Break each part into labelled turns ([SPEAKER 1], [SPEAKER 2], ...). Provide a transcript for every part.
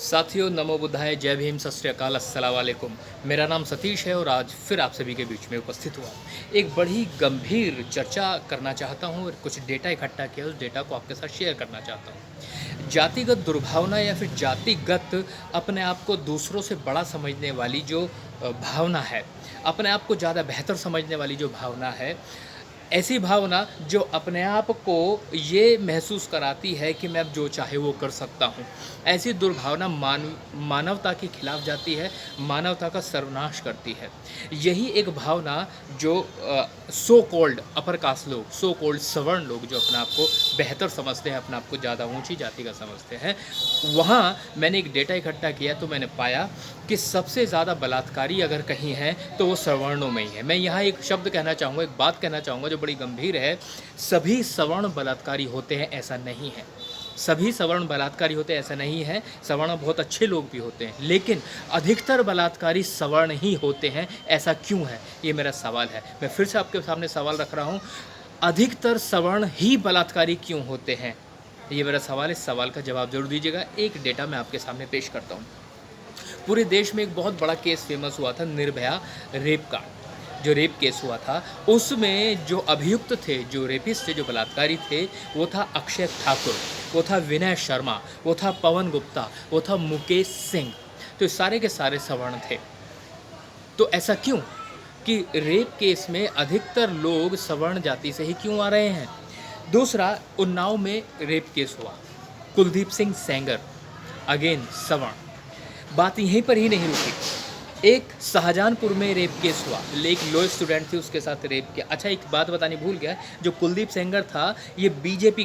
[SPEAKER 1] साथियों, नमो बुद्धाय, जय भीम, सत श्री अकाल, अस्सलाम वालेकुम। मेरा नाम सतीश है और आज फिर आप सभी के बीच में उपस्थित हुआ। एक बड़ी गंभीर चर्चा करना चाहता हूँ और कुछ डेटा इकट्ठा किया, उस डेटा को आपके साथ शेयर करना चाहता हूँ। जातिगत दुर्भावना या फिर जातिगत अपने आप को दूसरों से बड़ा समझने वाली जो भावना है, अपने आप को ज़्यादा बेहतर समझने वाली जो भावना है, ऐसी भावना जो अपने आप को ये महसूस कराती है कि मैं अब जो चाहे वो कर सकता हूँ। ऐसी दुर्भावना मानवता के खिलाफ जाती है, मानवता का सर्वनाश करती है। यही एक भावना जो सो कॉल्ड अपर कास्ट लोग, सो कॉल्ड सवर्ण लोग जो अपने आप को बेहतर समझते हैं, अपने आप को ज़्यादा ऊंची जाति का समझते हैं, वहाँ मैंने एक डेटा इकट्ठा किया तो मैंने पाया कि सबसे ज़्यादा बलात्कारी अगर कहीं हैं तो वो सवर्णों में ही है। मैं यहाँ एक शब्द कहना चाहूँगा, एक बात कहना चाहूँगा जो बड़ी गंभीर है। सभी सवर्ण बलात्कारी होते हैं ऐसा नहीं है। सभी सवर्ण बलात्कारी होते हैं ऐसा नहीं है। सवर्ण बहुत अच्छे लोग भी होते हैं, लेकिन अधिकतर बलात्कारी सवर्ण ही होते हैं। ऐसा क्यों है, ये मेरा सवाल है। मैं फिर से आपके सामने सवाल रख रहा हूँ, अधिकतर सवर्ण ही बलात्कारी क्यों होते हैं, ये मेरा सवाल है। इस सवाल का जवाब जरूर दीजिएगा। एक डेटा मैं आपके सामने पेश करता हूँ। पूरे देश में एक बहुत बड़ा केस फेमस हुआ था, निर्भया रेप का। जो रेप केस हुआ था उसमें जो अभियुक्त थे, जो रेपिस्ट थे, जो बलात्कारी थे, वो था अक्षय ठाकुर, वो था विनय शर्मा, वो था पवन गुप्ता, वो था मुकेश सिंह। तो सारे के सारे सवर्ण थे। तो ऐसा क्यों कि रेप केस में अधिकतर लोग सवर्ण जाति से ही क्यों आ रहे हैं? दूसरा, उन्नाव में रेप केस हुआ, कुलदीप सिंह सेंगर, अगेन सवर्ण। बात यहीं पर ही नहीं रुकी। एक शाहजहांपुर में रेप केस हुआ, एक लॉ स्टूडेंट थी, उसके साथ रेप किया। अच्छा, एक बात बतानी भूल गया, जो कुलदीप सेंगर था ये बीजेपी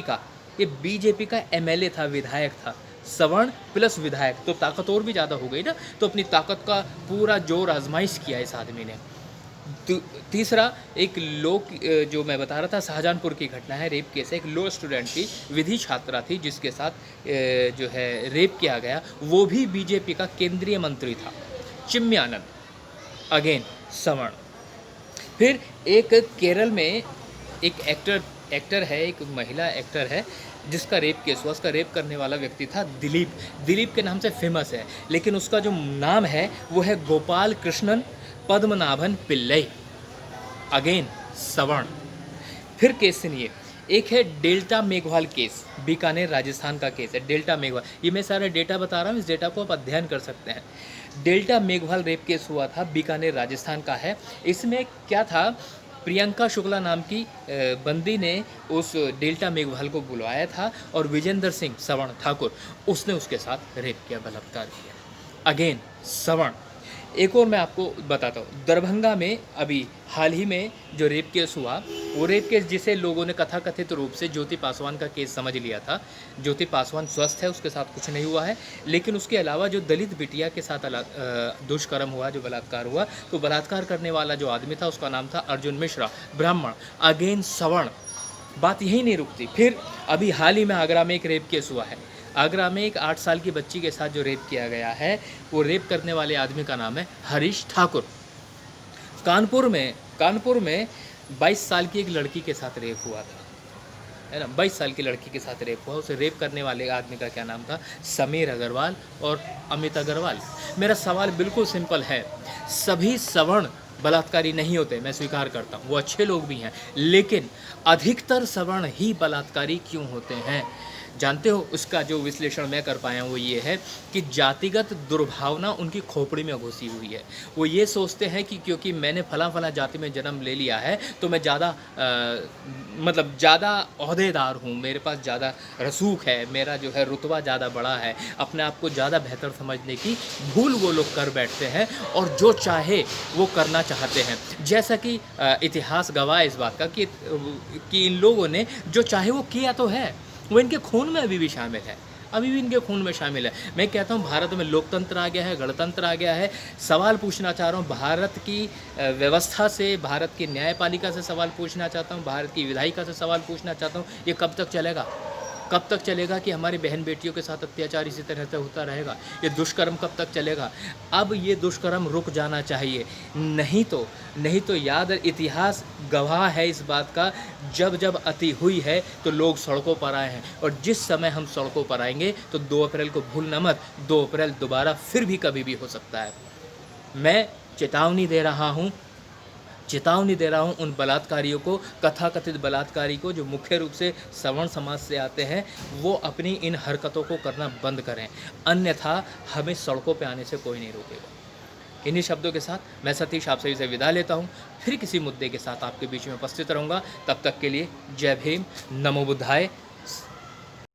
[SPEAKER 1] का एमएलए था, विधायक था। सवर्ण प्लस विधायक तो ताकत और भी ज़्यादा हो गई ना। तो अपनी ताकत का पूरा जोर आजमाइश किया इस आदमी ने। तीसरा, एक लोग जो मैं बता रहा था, शाहजहांपुर की घटना है, रेप केस है। एक लॉ स्टूडेंट थी, विधि छात्रा थी, जिसके साथ जो है रेप किया गया, वो भी बीजेपी का केंद्रीय मंत्री था, चिन्मयानंद, अगेन सवर्ण। फिर एक केरल में एक एक्टर है, एक महिला एक्टर है, जिसका रेप केस हुआ। उसका रेप करने वाला व्यक्ति था दिलीप के नाम से फेमस है, लेकिन उसका जो नाम है वो है गोपाल कृष्णन पद्मनाभन पिल्लई, अगेन सवर्ण। फिर केस सुनिए, एक है डेल्टा मेघवाल केस, बीकानेर राजस्थान का केस है, डेल्टा मेघवाल। ये मैं सारा डेटा बता रहा हूँ, इस डेटा को आप अध्ययन कर सकते हैं। डेल्टा मेघवाल रेप केस हुआ था, बीकानेर राजस्थान का है। इसमें क्या था, प्रियंका शुक्ला नाम की बंदी ने उस डेल्टा मेघवाल को बुलवाया था और विजेंद्र सिंह सवर्ण ठाकुर, उसने उसके साथ रेप किया, बलात्कार किया, अगेन सवर्ण। एक और मैं आपको बताता हूँ, दरभंगा में अभी हाल ही में जो रेप केस हुआ, वो रेप केस जिसे लोगों ने कथाकथित रूप से ज्योति पासवान का केस समझ लिया था। ज्योति पासवान स्वस्थ है, उसके साथ कुछ नहीं हुआ है, लेकिन उसके अलावा जो दलित बिटिया के साथ दुष्कर्म हुआ, जो बलात्कार हुआ, तो बलात्कार करने वाला जो आदमी था उसका नाम था अर्जुन मिश्रा, ब्राह्मण, अगेन सवर्ण। बात यही नहीं रुकती। फिर अभी हाल ही में आगरा में एक रेप केस हुआ है। आगरा में एक 8 साल की बच्ची के साथ जो रेप किया गया है, वो रेप करने वाले आदमी का नाम है हरीश ठाकुर। कानपुर में 22 साल की एक लड़की के साथ रेप हुआ था, है ना। 22 साल की लड़की के साथ रेप हुआ। उसे रेप करने वाले आदमी का क्या नाम था? समीर अग्रवाल और अमित अग्रवाल। मेरा सवाल बिल्कुल सिंपल है, सभी सवर्ण बलात्कारी नहीं होते, मैं स्वीकार करता हूँ, वो अच्छे लोग भी हैं, लेकिन अधिकतर सवर्ण ही बलात्कारी क्यों होते हैं? जानते हो, उसका जो विश्लेषण मैं कर पाया हूँ वो ये है कि जातिगत दुर्भावना उनकी खोपड़ी में घुसी हुई है। वो ये सोचते हैं कि क्योंकि मैंने फला जाति में जन्म ले लिया है तो मैं ज़्यादा ज़्यादा ओहदेदार हूँ, मेरे पास ज़्यादा रसूख है, मेरा जो है रुतबा ज़्यादा बड़ा है। अपने आप को ज़्यादा बेहतर समझने की भूल वो लोग कर बैठते हैं और जो चाहे वो करना चाहते हैं। जैसा कि इतिहास गवाह है इस बात का कि इन लोगों ने जो चाहे वो किया तो है, वो इनके खून में अभी भी शामिल है, अभी भी इनके खून में शामिल है। मैं कहता हूँ भारत में लोकतंत्र आ गया है, गणतंत्र आ गया है। सवाल पूछना चाह रहा हूँ भारत की व्यवस्था से, भारत की न्यायपालिका से सवाल पूछना चाहता हूँ, भारत की विधायिका से सवाल पूछना चाहता हूँ, ये कब तक चलेगा? कब तक चलेगा कि हमारी बहन बेटियों के साथ अत्याचार इसी तरह से होता रहेगा? ये दुष्कर्म कब तक चलेगा? अब ये दुष्कर्म रुक जाना चाहिए। नहीं तो याद इतिहास गवाह है इस बात का, जब अति हुई है तो लोग सड़कों पर आए हैं, और जिस समय हम सड़कों पर आएँगे तो 2 अप्रैल को भूलना मत, 2 अप्रैल दोबारा फिर भी कभी भी हो सकता है। मैं चेतावनी दे रहा हूँ उन बलात्कारियों को, कथाकथित बलात्कारी को, जो मुख्य रूप से सवर्ण समाज से आते हैं, वो अपनी इन हरकतों को करना बंद करें, अन्यथा हमें सड़कों पे आने से कोई नहीं रोकेगा। इन्हीं शब्दों के साथ मैं सतीश आप सभी से विदा लेता हूँ। फिर किसी मुद्दे के साथ आपके बीच में उपस्थित रहूँगा। तब तक के लिए जय भीम, नमो बुद्धाय,